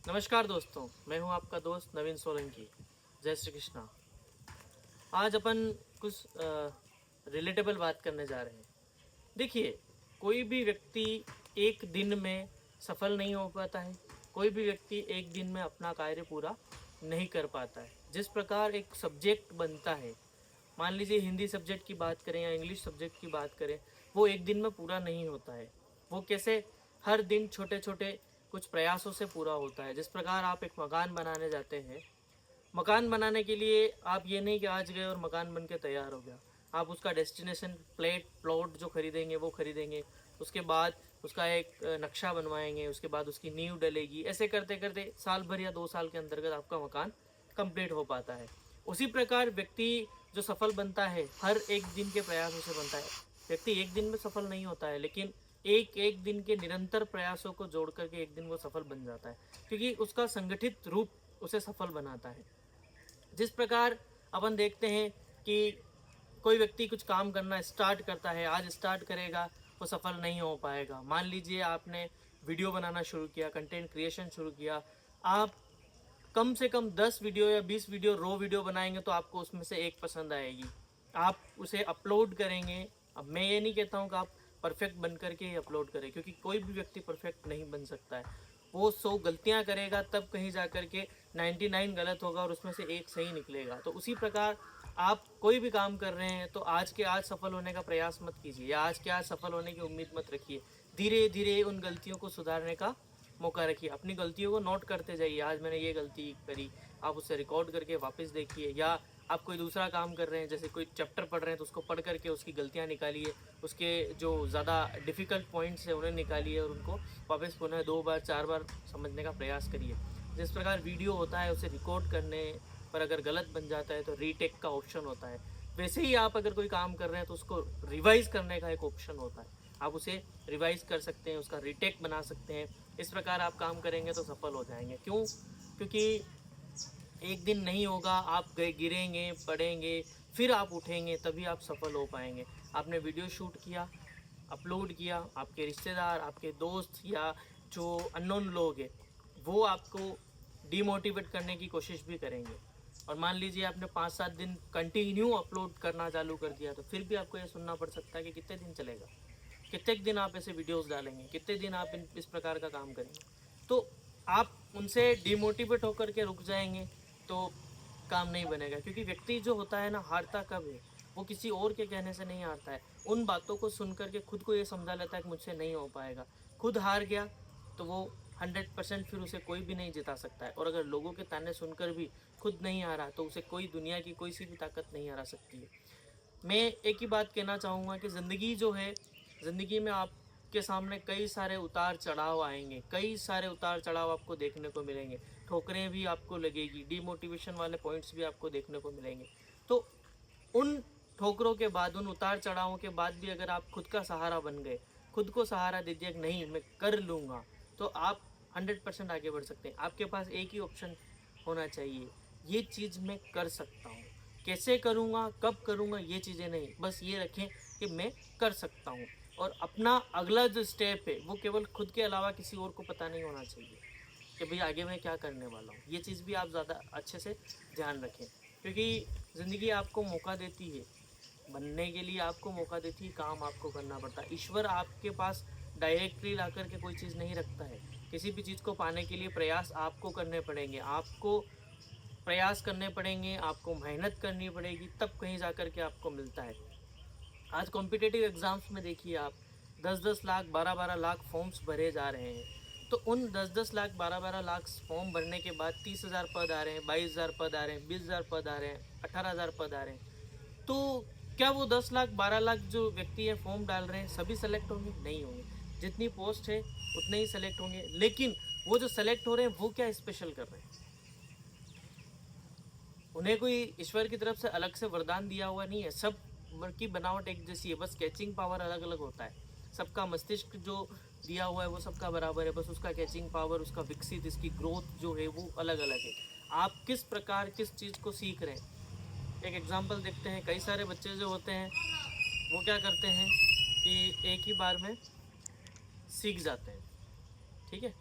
नमस्कार दोस्तों, मैं हूं आपका दोस्त नवीन सोलंकी। जय श्री कृष्णा। आज अपन कुछ रिलेटेबल बात करने जा रहे हैं। देखिए, कोई भी व्यक्ति एक दिन में सफल नहीं हो पाता है। कोई भी व्यक्ति एक दिन में अपना कार्य पूरा नहीं कर पाता है। जिस प्रकार एक सब्जेक्ट बनता है, मान लीजिए हिंदी सब्जेक्ट की बात करें या इंग्लिश सब्जेक्ट की बात करें, वो एक दिन में पूरा नहीं होता है। वो कैसे? हर दिन छोटे छोटे कुछ प्रयासों से पूरा होता है। जिस प्रकार आप एक मकान बनाने जाते हैं, मकान बनाने के लिए आप ये नहीं कि आज गए और मकान बन के तैयार हो गया। आप उसका डेस्टिनेशन प्लॉट जो खरीदेंगे वो खरीदेंगे, उसके बाद उसका एक नक्शा बनवाएंगे, उसके बाद उसकी नींव डलेगी। ऐसे करते करते साल भर या 2 साल के अंतर्गत आपका मकान कंप्लीट हो पाता है। उसी प्रकार व्यक्ति जो सफल बनता है, हर एक दिन के प्रयासों से बनता है। व्यक्ति एक दिन में सफल नहीं होता है, लेकिन एक एक दिन के निरंतर प्रयासों को जोड़ करके एक दिन वो सफल बन जाता है, क्योंकि उसका संगठित रूप उसे सफल बनाता है। जिस प्रकार अपन देखते हैं कि कोई व्यक्ति कुछ काम करना स्टार्ट करता है, आज स्टार्ट करेगा, वो सफल नहीं हो पाएगा। मान लीजिए आपने वीडियो बनाना शुरू किया, कंटेंट क्रिएशन शुरू किया, आप कम से कम 10 वीडियो या 20 वीडियो रो वीडियो बनाएंगे तो आपको उसमें से एक पसंद आएगी। आप उसे अपलोड करेंगे। अब मैं ये नहीं कहता हूँ कि आप परफेक्ट बन करके ही अपलोड करें, क्योंकि कोई भी व्यक्ति परफेक्ट नहीं बन सकता है। वो 100 गलतियाँ करेगा तब कहीं जा कर के 99 गलत होगा और उसमें से एक सही निकलेगा। तो उसी प्रकार आप कोई भी काम कर रहे हैं तो आज के आज सफल होने का प्रयास मत कीजिए, या आज के आज सफल होने की उम्मीद मत रखिए। धीरे धीरे उन गलतियों को सुधारने का मौका रखिए। अपनी गलतियों को नोट करते जाइए, आज मैंने ये गलती करी, आप उसे रिकॉर्ड करके वापस देखिए। या आप कोई दूसरा काम कर रहे हैं, जैसे कोई चैप्टर पढ़ रहे हैं, तो उसको पढ़ करके उसकी गलतियाँ निकालिए, उसके जो ज़्यादा डिफ़िकल्ट पॉइंट्स हैं उन्हें निकालिए और उनको वापस पुनः 2 बार 4 बार समझने का प्रयास करिए। जिस प्रकार वीडियो होता है, उसे रिकॉर्ड करने पर अगर गलत बन जाता है तो रीटेक का ऑप्शन होता है, वैसे ही आप अगर कोई काम कर रहे हैं तो उसको रिवाइज़ करने का एक ऑप्शन होता है। आप उसे रिवाइज़ कर सकते हैं, उसका रीटेक बना सकते हैं। इस प्रकार आप काम करेंगे तो सफल हो जाएंगे। क्यों? क्योंकि एक दिन नहीं होगा, आप गिरेंगे, पड़ेंगे, फिर आप उठेंगे, तभी आप सफल हो पाएंगे। आपने वीडियो शूट किया, अपलोड किया, आपके रिश्तेदार, आपके दोस्त या जो अननोन लोग हैं, वो आपको डीमोटिवेट करने की कोशिश भी करेंगे। और मान लीजिए आपने 5-7 दिन कंटिन्यू अपलोड करना चालू कर दिया, तो फिर भी आपको ये सुनना पड़ सकता है कि कितने दिन चलेगा, कितने दिन आप ऐसे वीडियोस डालेंगे, कितने दिन आप इस प्रकार का काम करेंगे। तो आप उनसे डिमोटिवेट होकर के रुक जाएंगे तो काम नहीं बनेगा। क्योंकि व्यक्ति जो होता है ना, हारता कब है? वो किसी और के कहने से नहीं हारता है, उन बातों को सुन करके खुद को ये समझा लेता है कि मुझसे नहीं हो पाएगा। खुद हार गया तो वो 100% फिर उसे कोई भी नहीं जिता सकता है। और अगर लोगों के ताने सुनकर भी खुद नहीं हारा तो उसे कोई दुनिया की कोई सी भी ताकत नहीं हरा सकती है। मैं एक ही बात कहना चाहूँगा कि ज़िंदगी जो है, ज़िंदगी में आपके सामने कई सारे उतार चढ़ाव आएंगे, कई सारे उतार चढ़ाव आपको देखने को मिलेंगे, ठोकरें भी आपको लगेगी, डीमोटिवेशन वाले पॉइंट्स भी आपको देखने को मिलेंगे। तो उन ठोकरों के बाद, उन उतार चढ़ावों के बाद भी अगर आप खुद का सहारा बन गए, खुद को सहारा दे दिया कि नहीं मैं कर लूँगा, तो आप 100% आगे बढ़ सकते हैं। आपके पास एक ही ऑप्शन होना चाहिए, ये चीज़ मैं कर सकता हूँ। कैसे करूँगा, कब करूँगा, ये चीज़ें नहीं, बस ये रखें कि मैं कर सकता हूँ। और अपना अगला जो स्टेप है वो केवल खुद के अलावा किसी और को पता नहीं होना चाहिए कि भाई आगे मैं क्या करने वाला हूँ। ये चीज़ भी आप ज़्यादा अच्छे से ध्यान रखें, क्योंकि ज़िंदगी आपको मौका देती है, बनने के लिए आपको मौका देती है, काम आपको करना पड़ता है। ईश्वर आपके पास डायरेक्टली ला कर के कोई चीज़ नहीं रखता है। किसी भी चीज़ को पाने के लिए प्रयास आपको करने पड़ेंगे, आपको प्रयास करने पड़ेंगे, आपको मेहनत करनी पड़ेगी, तब कहीं जा कर के आपको मिलता है। आज कॉम्पिटिटिव एग्ज़ाम्स में देखिए आप, 10-10 लाख, 12-12 लाख फॉर्म्स भरे जा रहे हैं। तो उन 10-10 लाख, 12-12 लाख फॉर्म भरने के बाद 30,000 पद आ रहे हैं, 22,000 पद आ रहे हैं, 20,000 पद आ रहे हैं, 18,000 पद आ रहे हैं। तो क्या वो 10 लाख, 12 लाख जो व्यक्ति है फॉर्म डाल रहे हैं, सभी सेलेक्ट होंगे? नहीं होंगे। जितनी पोस्ट है उतने ही सेलेक्ट होंगे। लेकिन वो जो सेलेक्ट हो रहे हैं वो क्या स्पेशल कर रहे हैं? उन्हें कोई ईश्वर की तरफ से अलग से वरदान दिया हुआ नहीं है। सब की बनावट एक जैसी है, बस कैचिंग पावर अलग अलग होता है। सबका मस्तिष्क जो दिया हुआ है वो सबका बराबर है, बस उसका कैचिंग पावर, उसका विकसित, इसकी ग्रोथ जो है वो अलग अलग है। आप किस प्रकार किस चीज़ को सीख रहे हैं? एक एग्जाम्पल देखते हैं। कई सारे बच्चे जो होते हैं वो क्या करते हैं कि एक ही बार में सीख जाते हैं, ठीक है।